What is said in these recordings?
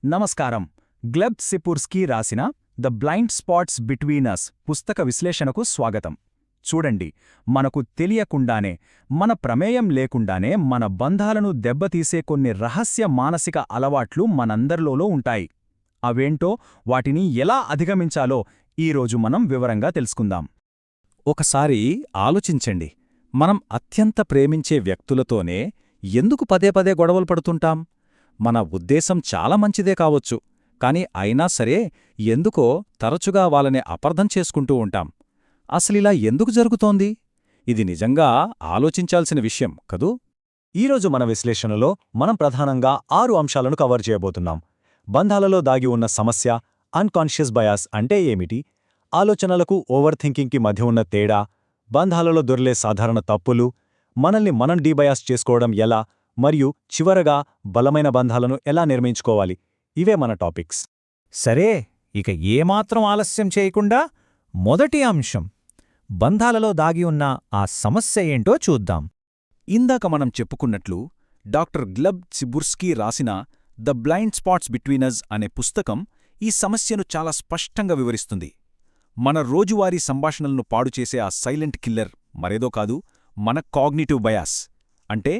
నమస్కారం. Gleb Tsipursky రాసిన the blind spots between us పుస్తక విశ్లేషణకు స్వాగతం. చూడండి, మనకు తెలియకుండానే, మన ప్రమేయం లేకుండానే మన బంధాలను దెబ్బతీసే కొన్ని రహస్య మానసిక అలవాట్లు మనందరిలో ఉంటాయి. అవేంటో, వాటిని ఎలా అధిగమించాలో ఈరోజు మనం వివరంగా తెలుసుకుందాం. ఒకసారి ఆలోచించండి, మనం అత్యంత ప్రేమించే వ్యక్తులతోనే ఎందుకు పదే పదే గొడవలు పడుతుంటాం? మన ఉద్దేశం చాలా మంచిదే కావచ్చు, కాని అయినా సరే ఎందుకో తరచుగా వాళ్ళని అపార్థం చేసుకుంటూ ఉంటాం. అసలిలా ఎందుకు జరుగుతోంది? ఇది నిజంగా ఆలోచించాల్సిన విషయం కదూ? ఈరోజు మన విశ్లేషణలో మనం ప్రధానంగా 6 అంశాలను కవర్ చేయబోతున్నాం. బంధాలలో దాగి ఉన్న సమస్య, అన్కాన్షియస్ బయాస్ అంటే ఏమిటి, ఆలోచనలకు ఓవర్ థింకింగ్కి మధ్య ఉన్న తేడా, బంధాలలో దొర్లే సాధారణ తప్పులు, మనల్ని మనం డీబయాస్ చేసుకోవడం ఎలా, మరియు చివరగా బలమైన బంధాలను ఎలా నిర్మించుకోవాలి. ఇవే మన టాపిక్స్. సరే, ఇక ఏమాత్రం ఆలస్యం చేయకుండా మొదటి అంశం, బంధాలలో దాగి ఉన్న ఆ సమస్య ఏంటో చూద్దాం. ఇందాక మనం చెప్పుకున్నట్లు, డాక్టర్ గ్లెబ్ సిపుర్స్కీ రాసిన the blind spots between us అనే పుస్తకం ఈ సమస్యను చాలా స్పష్టంగా వివరిస్తుంది. మన రోజువారీ సంభాషణలను పాడుచేసే ఆ సైలెంట్ కిల్లర్ మరేదో కాదు, మన కాగ్నిటివ్ బయాస్. అంటే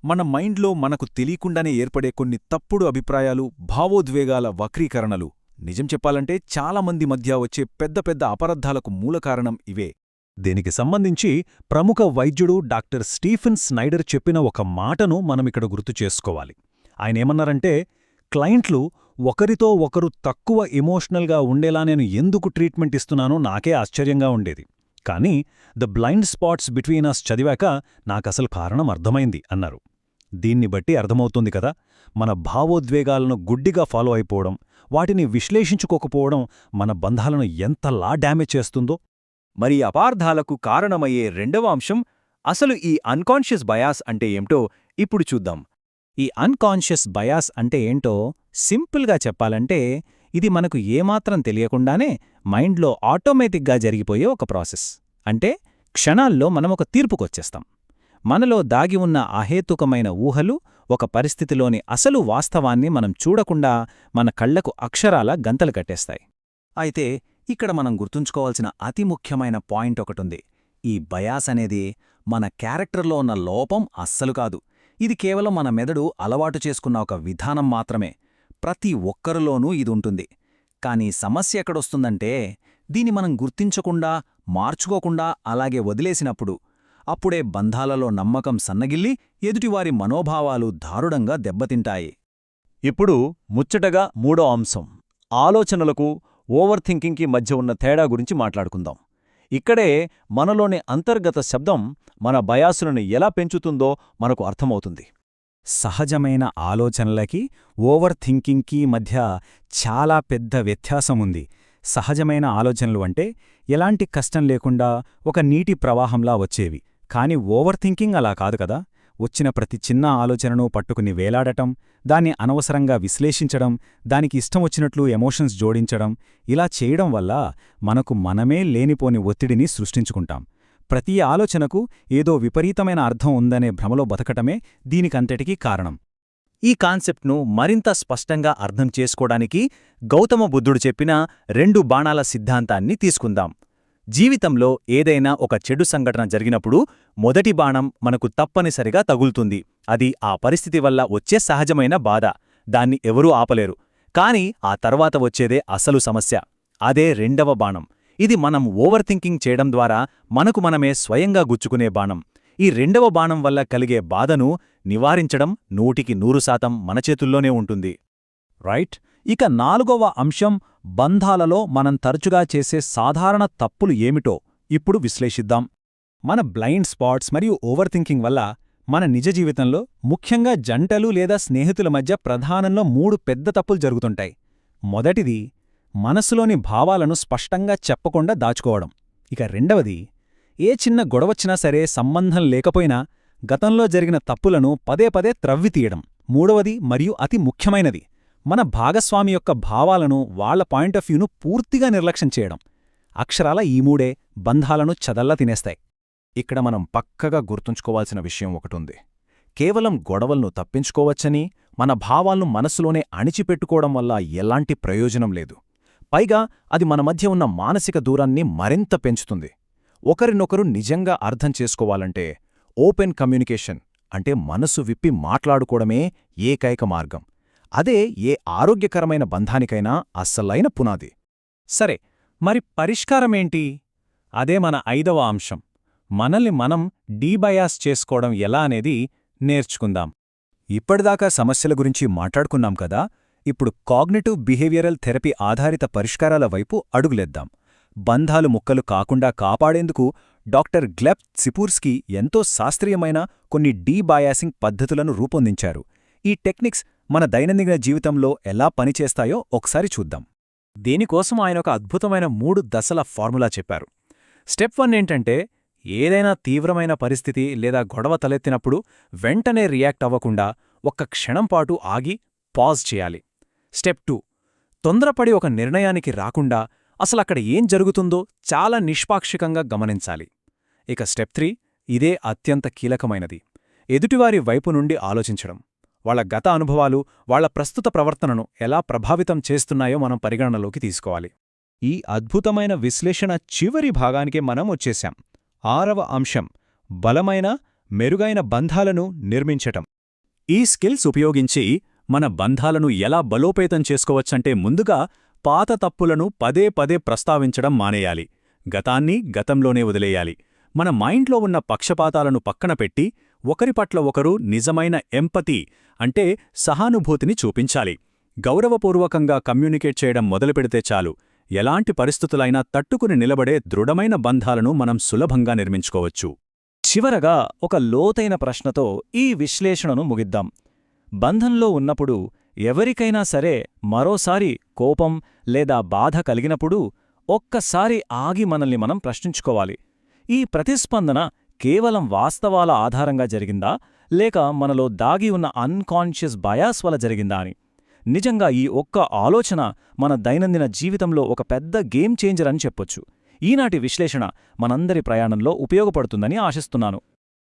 మన మైండ్లో మనకు తెలియకుండానే ఏర్పడే కొన్ని తప్పుడు అభిప్రాయాలు, భావోద్వేగాల వక్రీకరణలు. నిజం చెప్పాలంటే చాలామంది మధ్య వచ్చే పెద్ద పెద్ద అపరాధాలకు మూలకారణం ఇవే. దీనికి సంబంధించి ప్రముఖ వైద్యుడు డాక్టర్ స్టీఫెన్ స్నైడర్ చెప్పిన ఒక మాటను మనమిక్కడ గుర్తు చేసుకోవాలి. ఆయనేమన్నారంటే, క్లయింట్లు ఒకరితో ఒకరు తక్కువ ఎమోషనల్గా ఉండేలా నేను ఎందుకు ట్రీట్మెంట్ ఇస్తున్నానో నాకే ఆశ్చర్యంగా ఉండేది. కానీ the blind spots between us చదివాక నాకసలు కారణం అర్థమైంది అన్నారు. దీన్ని బట్టి అర్థమవుతుంది కదా, మన భావోద్వేగాలను గుడ్డిగా ఫాలో అయిపోవడం, వాటిని విశ్లేషించుకోకపోవడం మన బంధాలను ఎంతలా డ్యామేజ్ చేస్తుందో. మరి అపార్థాలకు కారణమయ్యే రెండవ అంశం, అసలు ఈ అన్కాన్షియస్ బయాస్ అంటే ఏమిటో ఇప్పుడు చూద్దాం. ఈ అన్కాన్షియస్ బయాస్ అంటే ఏంటో సింపుల్గా చెప్పాలంటే, ఇది మనకు ఏమాత్రం తెలియకుండానే మైండ్లో ఆటోమేటిక్గా జరిగిపోయే ఒక ప్రాసెస్. అంటే క్షణాల్లో మనం ఒక తీర్పుకొచ్చేస్తాం. మనలో దాగి ఉన్న అహేతుకమైన ఊహలు ఒక పరిస్థితిలోని అసలు వాస్తవాన్ని మనం చూడకుండా మన కళ్లకు అక్షరాల గంతలు కట్టేస్తాయి. అయితే ఇక్కడ మనం గుర్తుంచుకోవాల్సిన అతి ముఖ్యమైన పాయింట్ ఒకటుంది. ఈ బయాస్ అనేది మన క్యారెక్టర్లో ఉన్న లోపం అస్సలు కాదు. ఇది కేవలం మన మెదడు అలవాటు చేసుకున్న ఒక విధానం మాత్రమే. ప్రతి ఒక్కరిలోనూ ఇది ఉంటుంది. కానీ సమస్య ఎక్కడొస్తుందంటే, దీన్ని మనం గుర్తించకుండా, మార్చుకోకుండా అలాగే వదిలేసినప్పుడు, అప్పుడే బంధాలలో నమ్మకం సన్నగిల్లి ఎదుటివారి మనోభావాలు దారుణంగా దెబ్బతింటాయి. ఇప్పుడు ముచ్చటగా మూడో అంశం, ఆలోచనలకు ఓవర్ థింకింగ్కి మధ్య ఉన్న తేడా గురించి మాట్లాడుకుందాం. ఇక్కడే మనలోని అంతర్గత శబ్దం మన బయాసులను ఎలా పెంచుతుందో మనకు అర్థమవుతుంది. సహజమైన ఆలోచనలకి ఓవర్ థింకింగ్కి మధ్య చాలా పెద్ద వ్యత్యాసముంది. సహజమైన ఆలోచనలు అంటే ఎలాంటి కష్టం లేకుండా ఒక నీటి ప్రవాహంలా వచ్చేవి. కాని ఓవర్ థింకింగ్ అలా కాదు కదా. వచ్చిన ప్రతి చిన్న ఆలోచనను పట్టుకుని వేలాడటం, దాన్ని అనవసరంగా విశ్లేషించడం, దానికి ఇష్టమొచ్చినట్లు ఎమోషన్స్ జోడించడం, ఇలా చేయడం వల్ల మనకు మనమే లేనిపోని ఒత్తిడిని సృష్టించుకుంటాం. ప్రతి ఆలోచనకు ఏదో విపరీతమైన అర్థం ఉందనే భ్రమలో బతకటమే దీనికంతటికీ కారణం. ఈ కాన్సెప్ట్ను మరింత స్పష్టంగా అర్థం చేసుకోవడానికి గౌతమ బుద్ధుడు చెప్పిన 2 బాణాల సిద్ధాంతాన్ని తీసుకుందాం. జీవితంలో ఏదైనా ఒక చెడు సంఘటన జరిగినప్పుడు మొదటి బాణం మనకు తప్పనిసరిగా తగులుతుంది. అది ఆ పరిస్థితి వల్ల వచ్చే సహజమైన బాధ. దాన్ని ఎవరూ ఆపలేరు. కాని ఆ తర్వాత వచ్చేదే అసలు సమస్య. అదే రెండవ బాణం. ఇది మనం ఓవర్ థింకింగ్ చేయడం ద్వారా మనకు మనమే స్వయంగా గుచ్చుకునే బాణం. ఈ రెండవ బాణం వల్ల కలిగే బాధను నివారించడం 100% మన చేతుల్లోనే ఉంటుంది. రైట్. ఇక 4వ అంశం, బంధాలలో మనం తరచుగా చేసే సాధారణ తప్పులు ఏమిటో ఇప్పుడు విశ్లేషిద్దాం. మన బ్లైండ్ స్పాట్స్ మరియు ఓవర్ థింకింగ్ వల్ల మన నిజ జీవితంలో, ముఖ్యంగా జంటలు లేదా స్నేహితుల మధ్య ప్రధానంలో 3 పెద్ద తప్పులు జరుగుతుంటాయి. మొదటిది, మనసులోని భావాలను స్పష్టంగా చెప్పకుండా దాచుకోవడం. ఇక రెండవది, ఏ చిన్న గొడవచ్చినా సరే సంబంధం లేకపోయినా గతంలో జరిగిన తప్పులను పదే పదే త్రవ్వితీయడం. మూడవది మరియు అతి ముఖ్యమైనది, మన భాగస్వామి యొక్క భావాలను, వాళ్ల పాయింట్ ఆఫ్ వ్యూను పూర్తిగా నిర్లక్ష్యం చేయడం. అక్షరాల ఈ 3 బంధాలను చదల్లా తినేస్తాయి. ఇక్కడ మనం పక్కగా గుర్తుంచుకోవాల్సిన విషయం ఒకటుంది. కేవలం గొడవలను తప్పించుకోవచ్చని మన భావాలను మనసులోనే అణిచిపెట్టుకోవడం వల్ల ఎలాంటి ప్రయోజనం లేదు. పైగా అది మన మధ్య ఉన్న మానసిక దూరాన్ని మరింత పెంచుతుంది. ఒకరినొకరు నిజంగా అర్థం చేసుకోవాలంటే ఓపెన్ కమ్యూనికేషన్ అంటే మనసు విప్పి మాట్లాడుకోవడమే ఏకైక మార్గం. అదే ఏ ఆరోగ్యకరమైన బంధానికైనా అస్సలైన పునాది. సరే, మరి పరిష్కారమేంటి? అదే మన 5వ అంశం. మనల్ని మనం డీబయాస్ చేసుకోవడం ఎలా అనేది నేర్చుకుందాం. ఇప్పటిదాకా సమస్యల గురించి మాట్లాడుకున్నాం కదా, ఇప్పుడు కాగ్నిటివ్ బిహేవియరల్ థెరపీ ఆధారిత పరిష్కారాల వైపు అడుగులేద్దాం. బంధాలు ముక్కలు కాకుండా కాపాడేందుకు డాక్టర్ గ్లెబ్ సిపూర్స్కీ ఎంతో శాస్త్రీయమైన కొన్ని డీబయాసింగ్ పద్ధతులను రూపొందించారు. ఈ టెక్నిక్స్ మన దైనందిన జీవితంలో ఎలా పనిచేస్తాయో ఒకసారి చూద్దాం. దీనికోసం ఆయన ఒక అద్భుతమైన 3 దశల ఫార్ములా చెప్పారు. స్టెప్ 1 ఏంటంటే, ఏదైనా తీవ్రమైన పరిస్థితి లేదా గొడవ తలెత్తినప్పుడు వెంటనే రియాక్ట్ అవ్వకుండా ఒక్క క్షణంపాటు ఆగి పాజ్ చేయాలి. స్టెప్ 2, తొందరపడి ఒక నిర్ణయానికి రాకుండా అసలక్కడ ఏం జరుగుతుందో చాలా నిష్పాక్షికంగా గమనించాలి. ఇక స్టెప్ 3, ఇదే అత్యంత కీలకమైనది, ఎదుటివారి వైపు నుండి ఆలోచించడం. వాళ్ల గత అనుభవాలు, వాళ్ల ప్రస్తుత ప్రవర్తనను ఎలా ప్రభావితం చేస్తున్నాయో మనం పరిగణనలోకి తీసుకోవాలి. ఈ అద్భుతమైన విశ్లేషణ చివరి భాగానికే మనం వచ్చేశాం. 6వ అంశం, బలమైన, మెరుగైన బంధాలను నిర్మించటం. ఈ స్కిల్స్ ఉపయోగించి మన బంధాలను ఎలా బలోపేతం చేసుకోవచ్చంటే, ముందుగా పాత తప్పులను పదే పదే ప్రస్తావించడం మానేయాలి. గతాన్ని గతంలోనే వదిలేయాలి. మన మైండ్లో ఉన్న పక్షపాతాలను పక్కన పెట్టి ఒకరి పట్ల ఒకరు నిజమైన ఎంపతి అంటే సహానుభూతిని చూపించాలి. గౌరవపూర్వకంగా కమ్యూనికేట్ చేయడం మొదలుపెడితే చాలు, ఎలాంటి పరిస్థితులైనా తట్టుకుని నిలబడే దృఢమైన బంధాలను మనం సులభంగా నిర్మించుకోవచ్చు. చివరగా ఒక లోతైన ప్రశ్నతో ఈ విశ్లేషణను ముగిద్దాం. బంధంలో ఉన్నప్పుడు ఎవరికైనా సరే మరోసారి కోపం లేదా బాధ కలిగినప్పుడు ఒక్కసారి ఆగి మనల్ని మనం ప్రశ్నించుకోవాలి. ఈ ప్రతిస్పందన కేవలం వాస్తవాల ఆధారంగా జరిగిందా, లేక మనలో దాగి ఉన్న అన్కాన్షియస్ బయాస్ వల్ల జరిగిందా అని. నిజంగా ఈ ఒక్క ఆలోచన మన దైనందిన జీవితంలో ఒక పెద్ద గేమ్ చేంజర్ అని చెప్పొచ్చు. ఈనాటి విశ్లేషణ మనందరి ప్రయాణంలో ఉపయోగపడుతుందని ఆశిస్తున్నాను.